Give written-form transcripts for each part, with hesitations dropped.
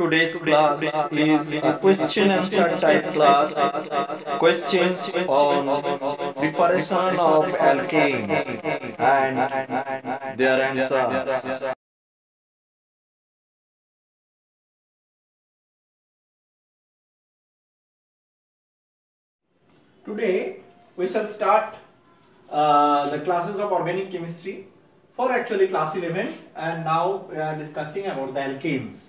Today's class is a question answer type class. Questions on preparation of alkanes and their answers. Today we shall start the classes of organic chemistry for actually class 11, and now we are discussing about the alkanes.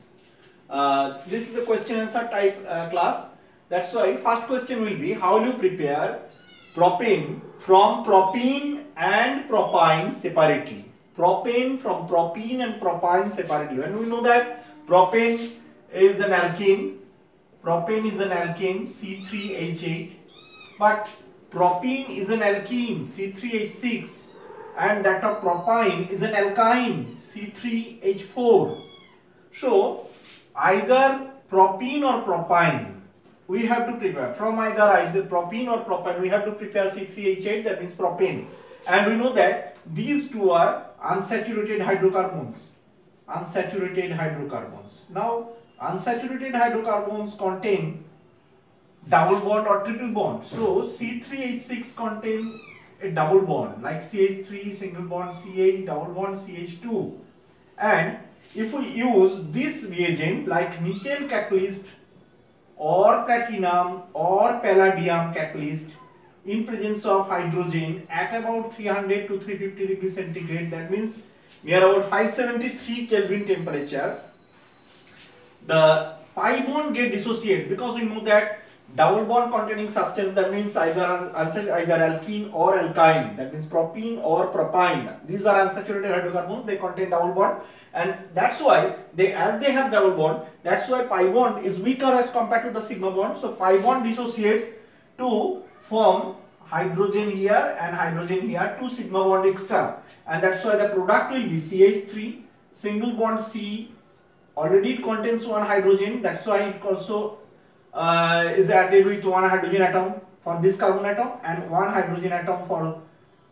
This is the question answer type class. That's why first question will be, how will you prepare propane from propene and propyne separately? Propane from propene and propyne separately. When we know that propane is an alkane, C3H8, but propene is an alkene, C3H6, and that of propyne is an alkyne, C3H4. So either propene or propyne we have to prepare. From either propene or propyne we have to prepare C3H8, that means propane. And we know that these two are unsaturated hydrocarbons. Now unsaturated hydrocarbons contain double bond or triple bond. So C3H6 contains a double bond like CH3 single bond CH, double bond CH2. And if we use this reagent like nickel catalyst or platinum or palladium catalyst in presence of hydrogen at about 300 to 350 degrees centigrade, that means near about 573 Kelvin temperature, the pi bond get dissociates, because we know that double bond containing substance, that means either alkene or alkyne, that means propene or propyne. These are unsaturated hydrocarbons, they contain double bond, and that's why as they have double bond, that's why pi bond is weaker as compared to the sigma bond. So pi bond dissociates to form hydrogen here and hydrogen here, two sigma bond extra, and that's why the product will be CH3 single bond C. Already it contains one hydrogen, that's why it also is added with one hydrogen atom for this carbon atom and one hydrogen atom for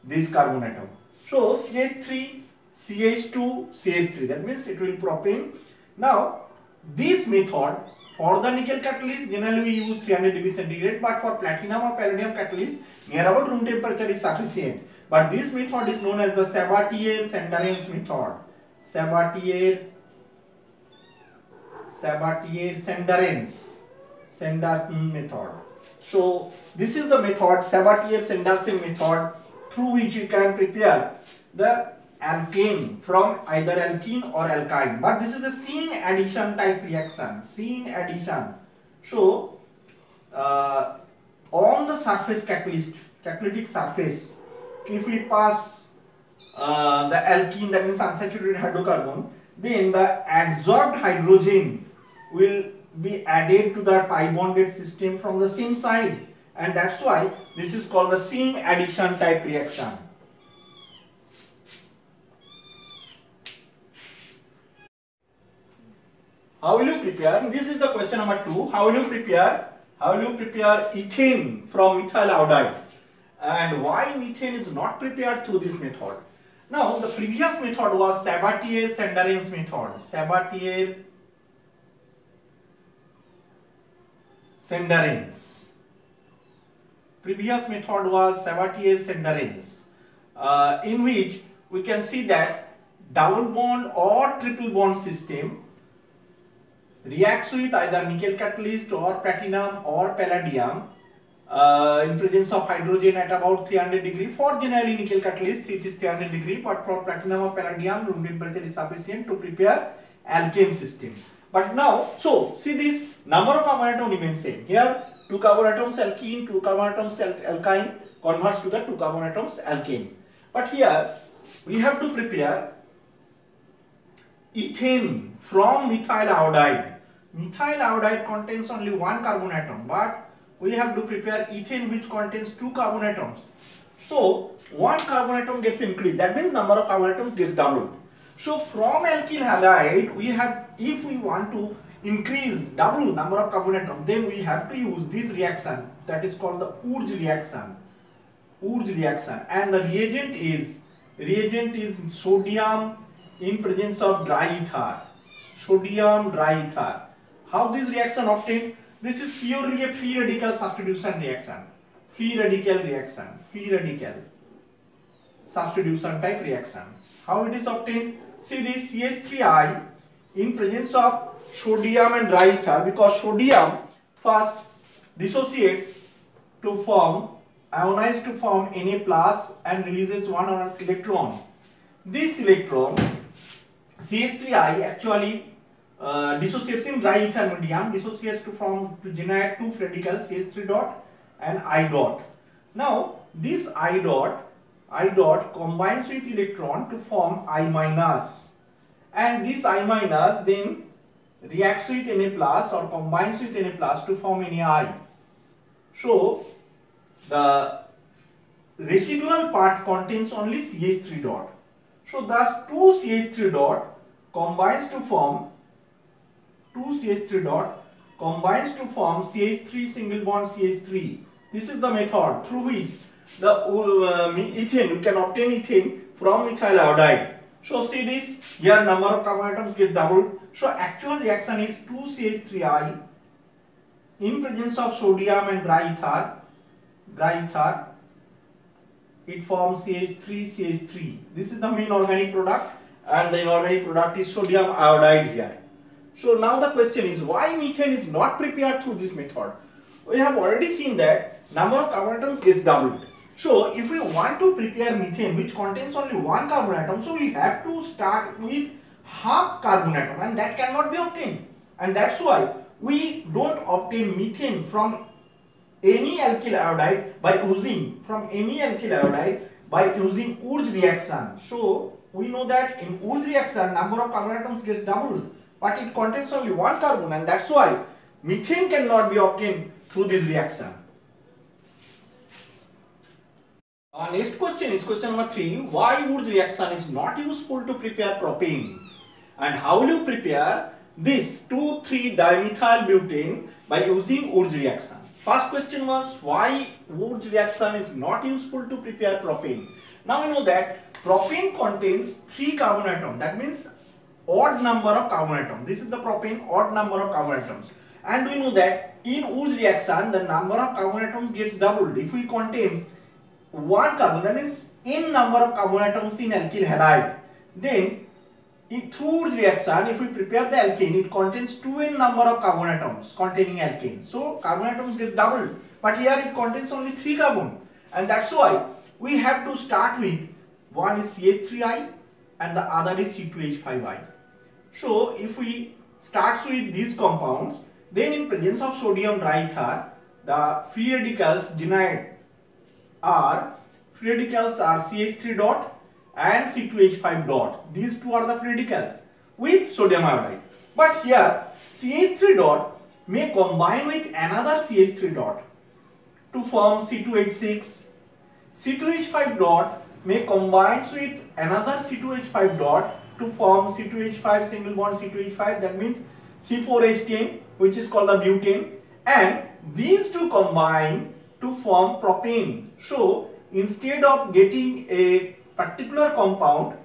this carbon atom. So CH3, CH2, CH3, that means it will propane. Now this method for the nickel catalyst generally we use 300 degrees centigrade, but for platinum or palladium catalyst near about room temperature is sufficient. But this method is known as the Sabatier-Sendarenz method. Sabatier-Sendarenz method. So this is the method, Sabatier-Sendarenz method, through which you can prepare the alkane from either alkene or alkyne. But this is a Syn addition type reaction. So on the surface catalytic surface, if we pass the alkene, that means unsaturated hydrocarbon, then the adsorbed hydrogen will be added to the pi bonded system from the same side, and that's why this is called the Syn addition type reaction. How will you prepare? This is the question number 2. How will you prepare ethane from methyl iodide, and why methane is not prepared through this method? Now the previous method was Sabatier-Sendarenz method. Previous method was Sabatier-Sendarenz, in which we can see that double bond or triple bond system reacts with either nickel catalyst or platinum or palladium in presence of hydrogen at about 300 degree. For generally nickel catalyst it is 300 degree, but for platinum or palladium room temperature is sufficient to prepare alkane system. But now, so see, this number of carbon atom remains same. Here 2 carbon atoms alkene, 2 carbon atoms alkyne converts to the 2 carbon atoms alkane. But here we have to prepare ethane from methyl iodide. Methyl iodide contains only 1 carbon atom, but we have to prepare ethane which contains 2 carbon atoms. So 1 carbon atom gets increased, that means number of carbon atoms gets doubled. So from alkyl halide we have, if we want to increase double number of carbon atom, then we have to use this reaction, that is called the Urge reaction. And the reagent is sodium in presence of dry ether. How this reaction obtained? This is purely a free radical substitution reaction. Free radical substitution type reaction. How it is obtained? See this CH3I in presence of sodium and dry ether, because sodium first dissociates to form ionize to form Na plus and releases one electron. This electron CH3I actually dissociates in dry ether medium, dissociates to generate two radicals CH3 dot and I dot. Now this I dot combines with electron to form I minus, and this I minus then reacts with Na plus or combines with Na plus to form NaI. So the residual part contains only CH3 dot. So thus 2 CH3 dot combines to form CH3 single bond CH3. This is the method through which the ethane, we can obtain ethane from methyl iodide. So see this, here number of carbon atoms get doubled. So actual reaction is 2 CH3I in presence of sodium and dry ether, it forms CH3. This is the main organic product, and the inorganic product is sodium iodide here. So now the question is, why methane is not prepared through this method? We have already seen that number of carbon atoms gets doubled. So if we want to prepare methane which contains only one carbon atom, so we have to start with half carbon atom, and that cannot be obtained. And that's why we don't obtain methane from any alkyl iodide by using Wurtz reaction. So we know that in Wurtz reaction number of carbon atoms gets doubled, but it contains only one carbon, and that's why methane cannot be obtained through this reaction. Our next question is question number 3. Why Wurtz reaction is not useful to prepare propane, and how will you prepare this 2,3-dimethyl butane by using Wurtz reaction? First question was why Wurtz reaction is not useful to prepare propane. Now we know that propane contains 3 carbon atoms. That means odd number of carbon atoms. This is the propane, odd number of carbon atoms. And we know that in Wurtz reaction the number of carbon atoms gets doubled. If we contains 1 carbon, that means n number of carbon atoms in alkyl halide, then through Wurtz reaction, if we prepare the alkane, it contains 2n number of carbon atoms containing alkane. So carbon atoms get doubled, but here it contains only 3 carbon, and that's why we have to start with one is CH3I and the other is C2H5I. So if we start with these compounds, then in presence of sodium dry ether, the free radicals generated are CH3 dot and C2H5 dot. These two are the free radicals with sodium iodide. But here CH3 dot may combine with another CH3 dot to form C2H6. C2H5 dot may combine with another C2H5 dot to form C2H5 single bond C2H5, that means C4H10, which is called the butane, and these two combine to form propane. So instead of getting a particular compound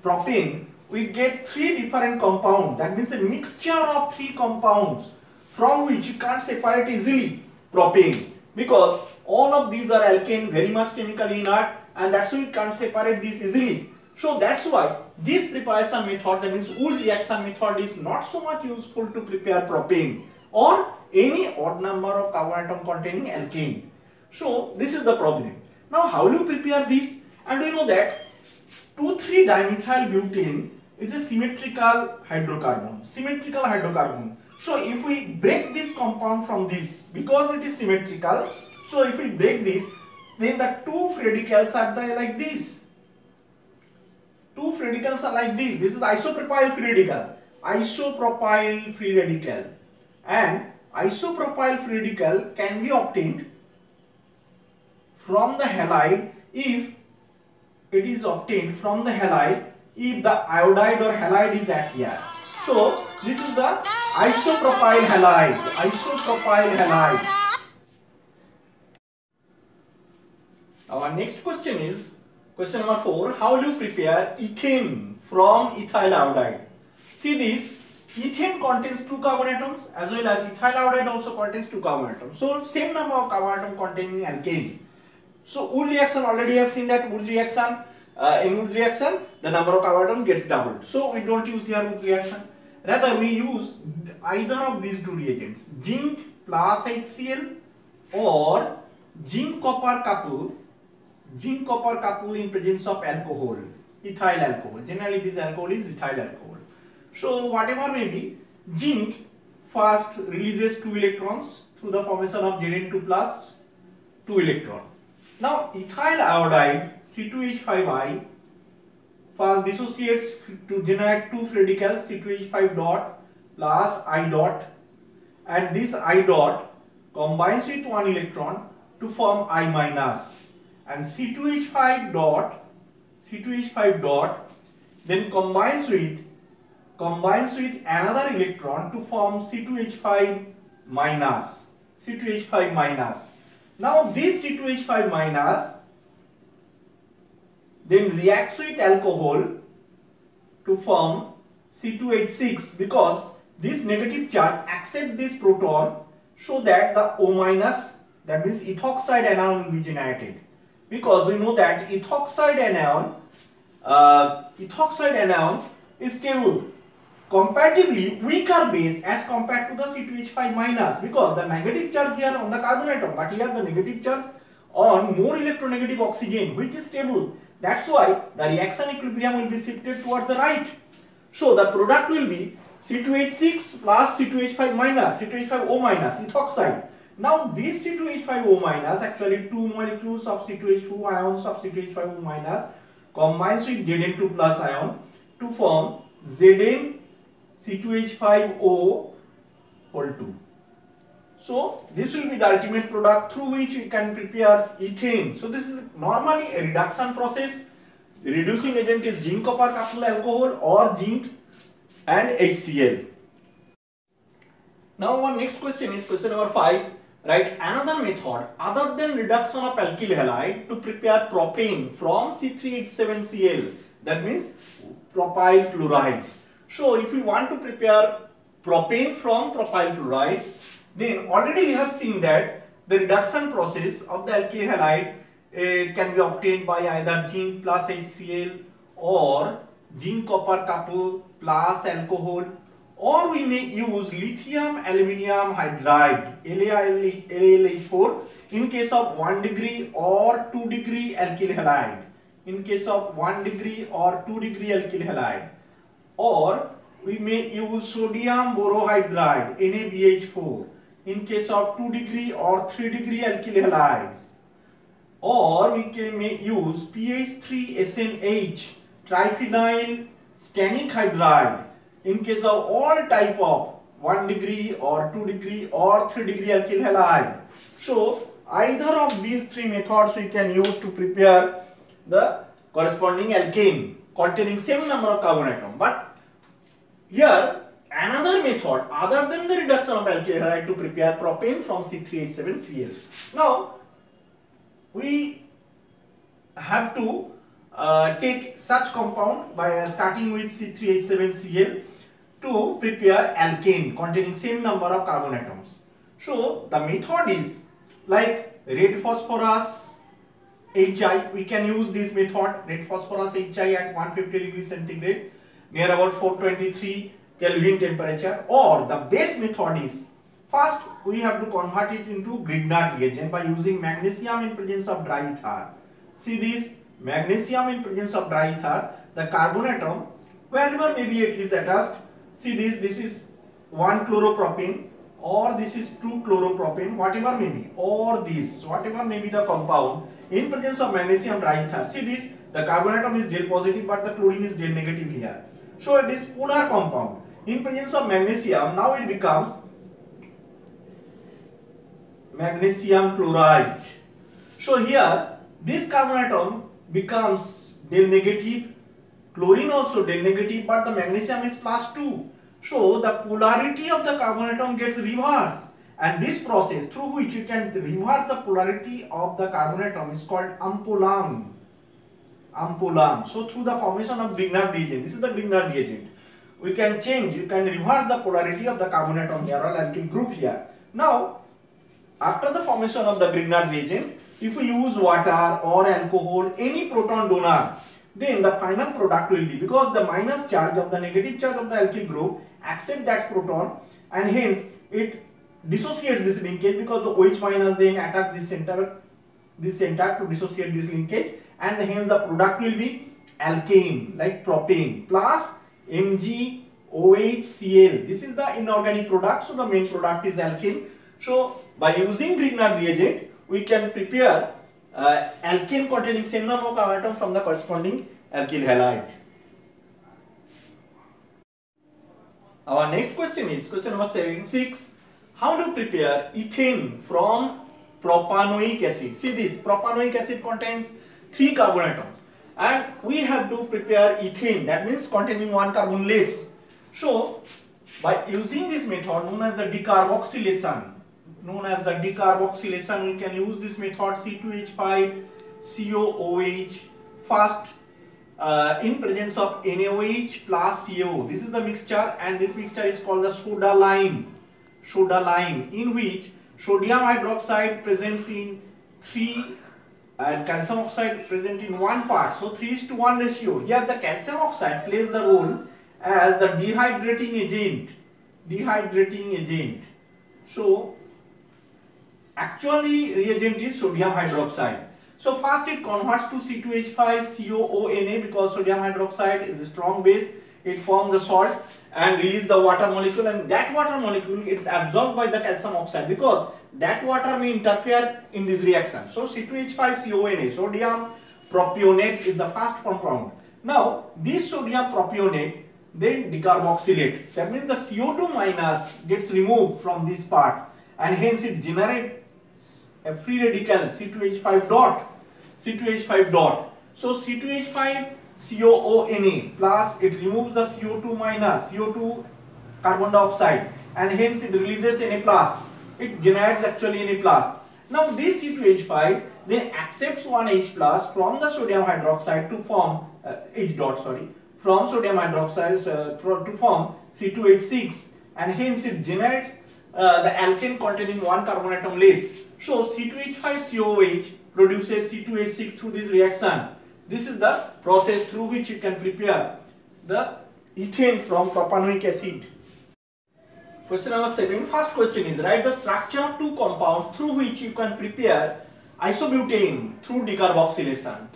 propane, we get 3 different compounds. That means a mixture of 3 compounds from which you can't separate easily propane, because all of these are alkane, very much chemically inert, and that's why we can't separate this easily. So that's why this preparation method, that means Wurtz reaction method, is not so much useful to prepare propane or any odd number of carbon atom containing alkane. So this is the problem. Now how do you prepare this? And we know that 2,3-dimethyl butane is a symmetrical hydrocarbon. So if we break this compound from this, because it is symmetrical, so if we break this, then the 2 free radicals are there like this. 2 free radicals are like this. This is isopropyl free radical. And isopropyl free radical can be obtained from the halide if it is obtained from the halide if the iodide or halide is at here. So this is the isopropyl halide. Our next question is question number 4. How will you prepare ethane from ethyl iodide? See this, ethane contains 2 carbon atoms as well as ethyl iodide also contains 2 carbon atoms. So same number of carbon atom containing alkane. So Wood reaction, already have seen that Wood reaction, in Wood reaction the number of carbon atoms gets doubled. So we don't use here Wood reaction. Rather we use either of these two reagents, zinc plus HCl or zinc copper couple in presence of alcohol, ethyl alcohol. Generally this alcohol is ethyl alcohol. So whatever may be, zinc first releases 2 electrons through the formation of Zn2 plus 2 electron. Now ethyl iodide C2H5i first dissociates to generate 2 free radicals C2H5 dot plus I dot, and this I dot combines with 1 electron to form I minus, and C2H5 dot then combines with another electron to form C2H5 minus. Now this C2H5 minus then reacts with alcohol to form C2H6, because this negative charge accepts this proton, so that the O minus, that means ethoxide anion will be generated, because we know that ethoxide anion is stable, comparatively weaker base as compared to the C2H5 minus, because the negative charge here on the carbon atom, but here the negative charge on more electronegative oxygen, which is stable. That's why the reaction equilibrium will be shifted towards the right. So the product will be C2H6 plus C2H5 minus, C2H5O minus, ethoxide. Now this C2H5O minus, actually 2 molecules of C2H2 ions of C2H5O minus combines with Zn2 plus ion to form Zn C2H5O whole 2. So this will be the ultimate product through which we can prepare ethane. So this is normally a reduction process. The reducing agent is zinc copper couple alcohol or zinc and HCl. Now our next question is question number 5. Write another method other than reduction of alkyl halide to prepare propane from C3H7Cl, that means propyl chloride. So if we want to prepare propane from propyl chloride, then already we have seen that the reduction process of the alkyl halide can be obtained by either zinc plus HCl or zinc copper couple plus alcohol, or we may use lithium aluminium hydride LaLH4 in case of 1 degree or 2 degree alkyl halide, in case of 1 degree or 2 degree alkyl halide, or we may use sodium borohydride NaBH4 in case of 2 degree or 3 degree alkyl halides, or we may use PH3SNH triphenyl stannic hydride in case of all type of 1 degree or 2 degree or 3 degree alkyl halide. So either of these 3 methods we can use to prepare the corresponding alkane containing same number of carbon atom. But here another method other than the reduction of alkyl halide to prepare propane from C3H7Cl. Now we have to take such compound by starting with C3H7Cl to prepare alkane containing same number of carbon atoms. So the method is like red phosphorus HI. We can use this method, red phosphorus HI at 150 degrees centigrade near about 423 Kelvin temperature, or the best method is first we have to convert it into Grignard reagent by using magnesium in presence of dry ether. See this magnesium in presence of dry ether, the carbon atom wherever maybe it is attached. See this is 1 chloropropane or this is 2 chloropropane, whatever may be, or this whatever may be the compound in presence of magnesium dry ether. See this, the carbon atom is del positive but the chlorine is del negative here. So it is polar compound. In presence of magnesium, now it becomes magnesium chloride. So here this carbon atom becomes del negative, chlorine also del negative, but the magnesium is +2. So the polarity of the carbon atom gets reversed, and this process through which you can reverse the polarity of the carbon atom is called ampolang. So through the formation of Grignard reagent, this is the Grignard reagent, we can change, you can reverse the polarity of the carbon atom here or alkyl group here. Now, after the formation of the Grignard reagent, if we use water or alcohol, any proton donor, then the final product will be, because the minus charge of the negative charge of the alkyl group accept that proton, and hence it dissociates this linkage, because the OH minus then attacks this center to dissociate this linkage, and hence the product will be alkane like propane plus MgOHCl. This is the inorganic product, so the main product is alkane. So by using Grignard reagent, we can prepare alkane containing same number of carbon atom from the corresponding alkyl halide. Our next question is question number 76. How to prepare ethane from propanoic acid? See this, propanoic acid contains 3 carbon atoms, and we have to prepare ethane, that means containing 1 carbon less. So by using this method known as the decarboxylation, we can use this method C2H5COOH first in presence of NaOH plus CaO. This is the mixture, and this mixture is called the soda lime, in which sodium hydroxide presents in 3 and calcium oxide present in 1 part, so 3:1 ratio. Here the calcium oxide plays the role as the dehydrating agent. So actually reagent is sodium hydroxide. So first it converts to C2H5COONA, because sodium hydroxide is a strong base, it forms the salt and release the water molecule, and that water molecule is absorbed by the calcium oxide, because that water may interfere in this reaction. So C2H5CONA, sodium propionate, is the first compound. Now this sodium propionate then decarboxylate, that means the CO2 minus gets removed from this part, and hence it generates a free radical C2H5 dot. So C2H5COONA plus, it removes the CO2 minus, CO2 carbon dioxide, and hence it releases Na plus. It generates actually Na plus. Now this C2H5 then accepts one H plus from the sodium hydroxide to form H dot, from sodium hydroxide to form C2H6, and hence it generates the alkane containing 1 carbon atom less. So C2H5COOH produces C2H6 through this reaction. This is the process through which you can prepare the ethane from propanoic acid. Question number 7. First question is, write the structure of 2 compounds through which you can prepare isobutane through decarboxylation.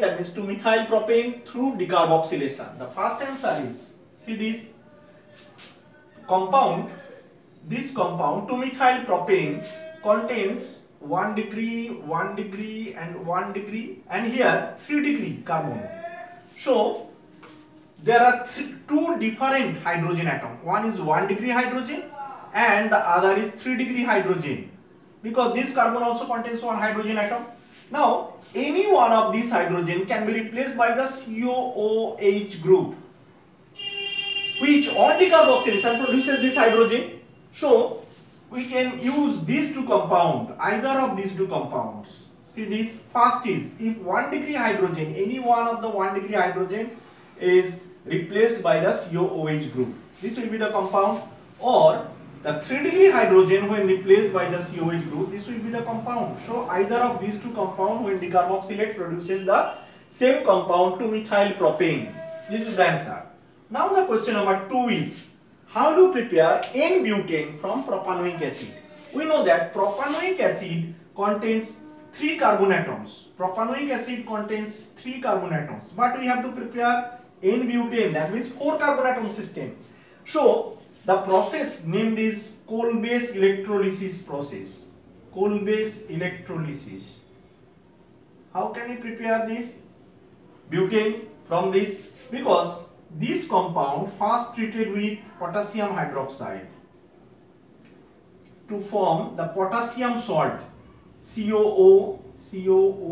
That means 2-methyl propane through decarboxylation. The first answer is, see this compound, 2-methyl propane contains 1 degree, 1 degree and 1 degree, and here 3 degree carbon. So there are 2 different hydrogen atoms. One is 1 degree hydrogen and the other is 3 degree hydrogen, because this carbon also contains 1 hydrogen atom. Now any one of these hydrogen can be replaced by the COOH group, which on decarboxylation produces this hydrogen. So we can use these 2 compounds, either of these 2 compounds. See this, first is, if 1 degree hydrogen, any one of the 1 degree hydrogen is replaced by the COOH group, this will be the compound, or the 3 degree hydrogen when replaced by the COOH group, this will be the compound. So either of these 2 compounds when decarboxylate produces the same compound, 2-methyl propane. This is the answer. Now the question number 2 is, how to prepare N-butane from propanoic acid? We know that propanoic acid contains 3 carbon atoms. But we have to prepare N-butane, that means 4 carbon atom system. So the process named is coal-base electrolysis process. How can we prepare this butane from this? Because this compound first treated with potassium hydroxide to form the potassium salt, COO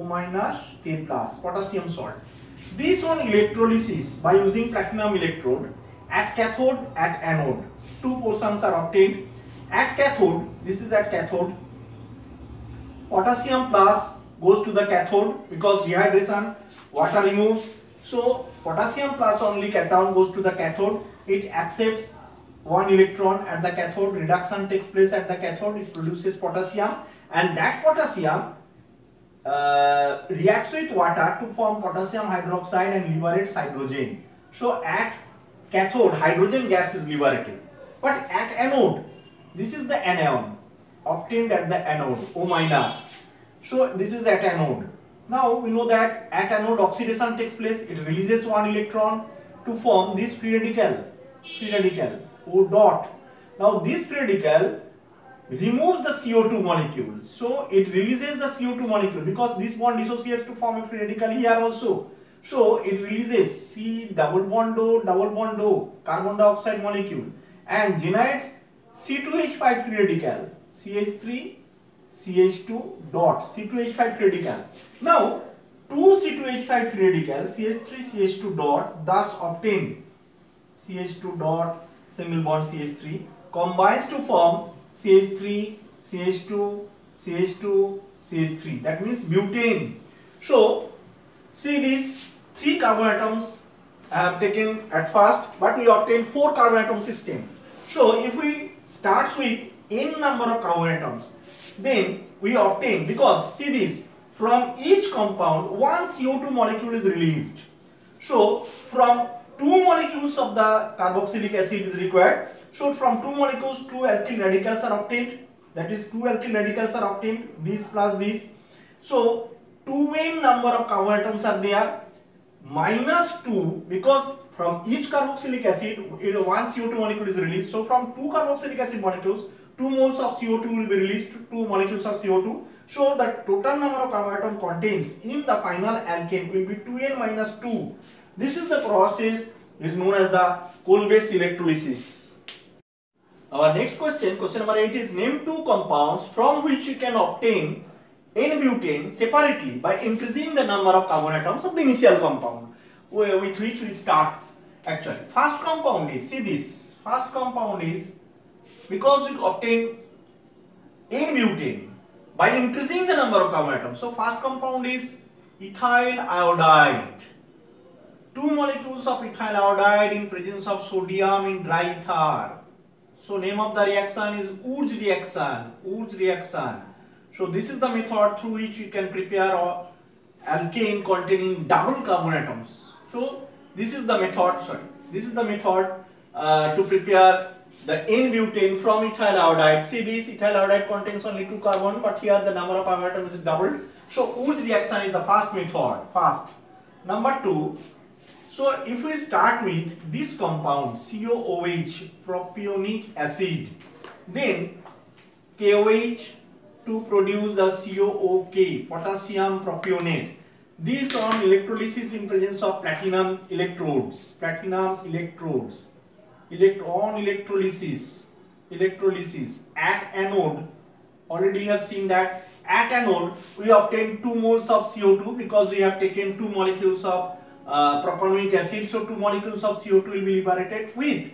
minus K plus, potassium salt. This one electrolysis by using platinum electrode at cathode, at anode. 2 portions are obtained. At cathode, this is at cathode, potassium plus goes to the cathode, because dehydration, water removes, So potassium plus only cation goes to the cathode. It accepts one electron at the cathode. Reduction takes place at the cathode. It produces potassium, and that potassium reacts with water to form potassium hydroxide and liberates hydrogen. So at cathode, hydrogen gas is liberated, but at anode, this is the anion obtained at the anode, O minus. So this is at anode. Now we know that at anode oxidation takes place. It releases one electron to form this free radical O dot. Now this free radical removes the CO2 molecule. So it releases the CO2 molecule because this bond dissociates to form a free radical here also. So it releases C double bond O carbon dioxide molecule and generates C2H5 free radical, CH3 CH2 dot, C2H5 free radical. Now 2 C2H5 free radicals, CH3 CH2 dot, thus obtained CH2 dot single bond CH3 combines to form CH3 CH2 CH2 CH3, that means butane. So see these 3 carbon atoms I have taken at first, but we obtained 4 carbon atom system. So if we start with n number of carbon atoms, then we obtain, because see this, from each compound one CO2 molecule is released. So from 2 molecules of the carboxylic acid is required. So from 2 molecules 2 alkyl radicals are obtained, that is 2 alkyl radicals are obtained, this plus this. So 2n number of carbon atoms are there, minus 2, because from each carboxylic acid one CO2 molecule is released. So from 2 carboxylic acid molecules 2 moles of CO2 will be released to 2 molecules of CO2. So the total number of carbon atom contains in the final alkane will be 2n minus 2. This is the process is known as the coal-based electrolysis. Our next question, question number 8 is name 2 compounds from which you can obtain N-butane separately by increasing the number of carbon atoms of the initial compound with which we start. Actually, first compound is, see this, first compound is, because we obtain N-butane by increasing the number of carbon atoms. So first compound is ethyl iodide. 2 molecules of ethyl iodide in presence of sodium in dry ether. So name of the reaction is Urge reaction. So this is the method through which you can prepare alkane containing double carbon atoms. So this is the method, to prepare the N-butane from ethyl iodide. See this, ethyl iodide contains only 2 carbon, but here the number of carbon atoms is doubled. So Urge reaction is the first method, first. Number 2, so if we start with this compound COOH, propionic acid, then KOH to produce the COOK, potassium propionate. This on electrolysis in presence of platinum electrodes. Electrolysis at anode, already you have seen that at anode we obtain 2 moles of CO2 because we have taken 2 molecules of propionic acid. So 2 molecules of CO2 will be liberated with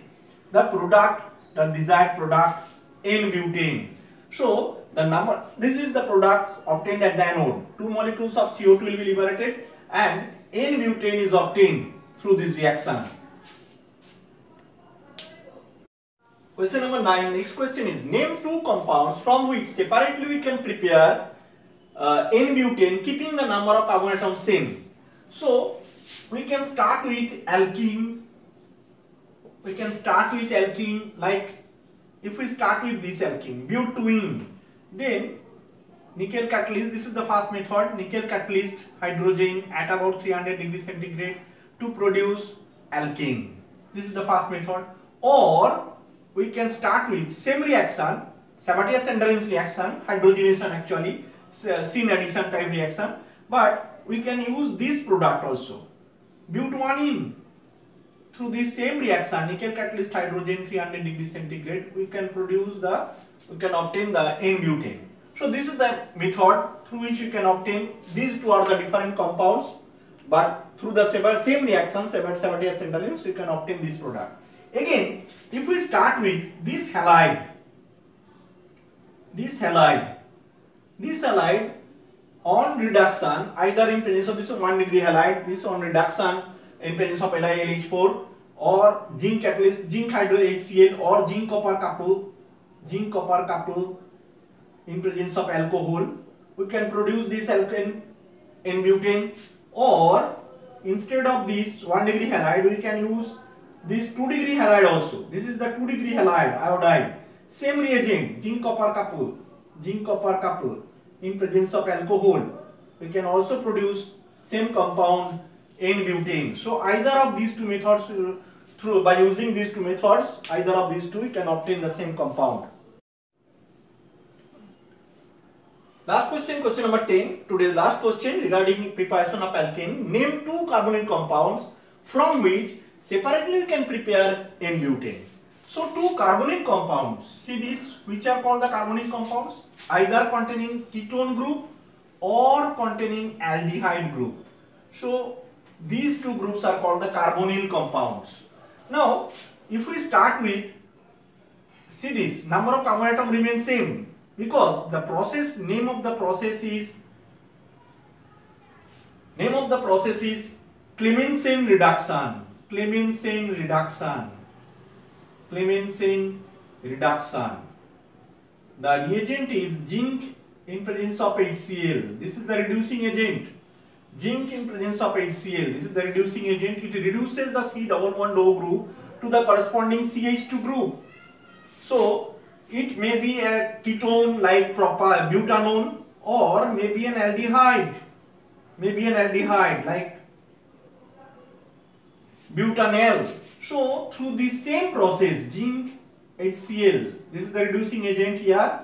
the product, the desired product N-butane. So the number, this is the product obtained at the anode. 2 molecules of CO2 will be liberated and N-butane is obtained through this reaction. Question number 9, next question is name 2 compounds from which separately we can prepare N-butane keeping the number of carbon atoms same. So we can start with alkene. Like if we start with this alkene, butene, then nickel catalyst, this is the first method, nickel catalyst hydrogen at about 300 degrees centigrade to produce alkene. This is the first method. Or we can start with same reaction, Sabatius-Endurance reaction, hydrogenation actually, syn addition type reaction, but we can use this product also, butanene. Through this same reaction, nickel catalyst hydrogen 300 degrees centigrade, we can obtain the N-butane. So this is the method through which you can obtain. These 2 are the different compounds, but through the same reaction, Sabatius-Endurance, you can obtain this product. Again, if we start with this halide on reduction, either in presence of this 1 degree halide, this on reduction in presence of LiLH4, or zinc catalyst, zinc hydro HCl, or zinc copper couple in presence of alcohol. We can produce this alkane in butane, or instead of this 1 degree halide, we can use this 2 degree halide also. This is the 2 degree halide iodide. Same reagent, zinc copper couple in presence of alcohol. We can also produce same compound in butane. So either of these two methods, by using these two methods, either of these two, we can obtain the same compound. Last question, question number 10. Today's last question regarding preparation of alkane. Name two carbonyl compounds from which separately we can prepare N-butane. So two carbonyl compounds. See these, which are called the carbonyl compounds? Either containing ketone group or containing aldehyde group. So these two groups are called the carbonyl compounds. Now, if we start with, see this, number of carbon atom remains same, because the process, name of the process is Clemmensen reduction. The reagent is zinc in presence of HCl. This is the reducing agent. Zinc in presence of HCl. This is the reducing agent. It reduces the C double bond O group to the corresponding CH2 group. So it may be a ketone like butanone, or maybe an aldehyde. Like butanol. So through the same process, zinc HCl, this is the reducing agent here,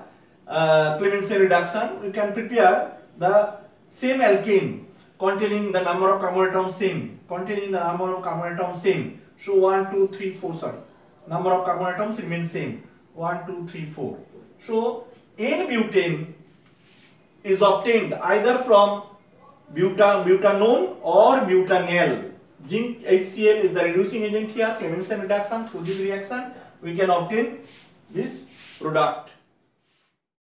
Clemmensen reduction, we can prepare the same alkane containing the number of carbon atoms same. So 1, 2, 3, 4, sorry. Number of carbon atoms remain same. 1, 2, 3, 4. So N-butane is obtained either from butanone or butanol. Zinc HCl is the reducing agent here, Clemmensen reduction. Through this reaction we can obtain this product.